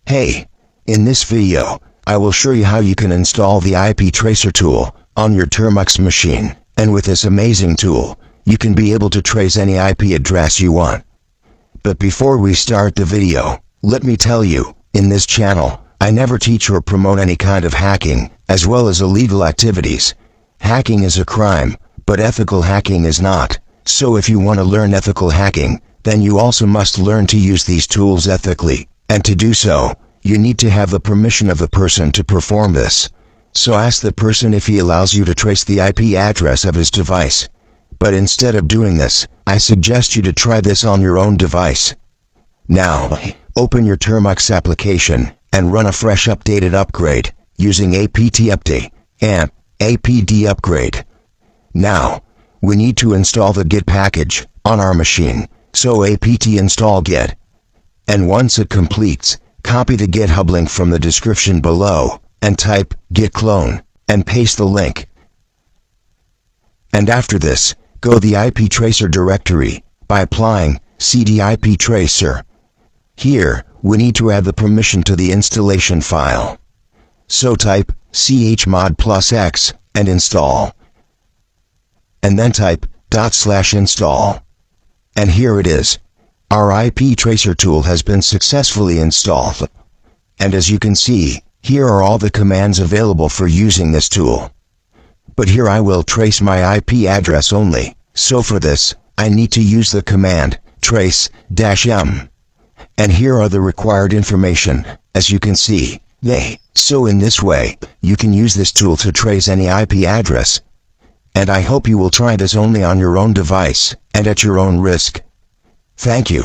Hey, in this video, I will show you how you can install the IP Tracer tool on your Termux machine, and with this amazing tool, you can be able to trace any IP address you want. But before we start the video, let me tell you, in this channel, I never teach or promote any kind of hacking, as well as illegal activities. Hacking is a crime, but ethical hacking is not. So if you want to learn ethical hacking, then you also must learn to use these tools ethically. And to do so, you need to have the permission of the person to perform this. So ask the person if he allows you to trace the IP address of his device. But instead of doing this, I suggest you to try this on your own device. Now, open your Termux application and run a fresh updated upgrade using apt update and apd upgrade. Now, we need to install the Git package on our machine, so apt install Git. And once it completes, copy the GitHub link from the description below, and type git clone, and paste the link. And after this, go the IP Tracer directory, by applying cd IP Tracer. Here, we need to add the permission to the installation file. So type chmod +x, and install. And then type /install. And here it is. Our IP Tracer tool has been successfully installed. And as you can see, here are all the commands available for using this tool. But here I will trace my IP address only, so for this, I need to use the command trace-m. And here are the required information, as you can see. So in this way, you can use this tool to trace any IP address. And I hope you will try this only on your own device, and at your own risk. Thank you.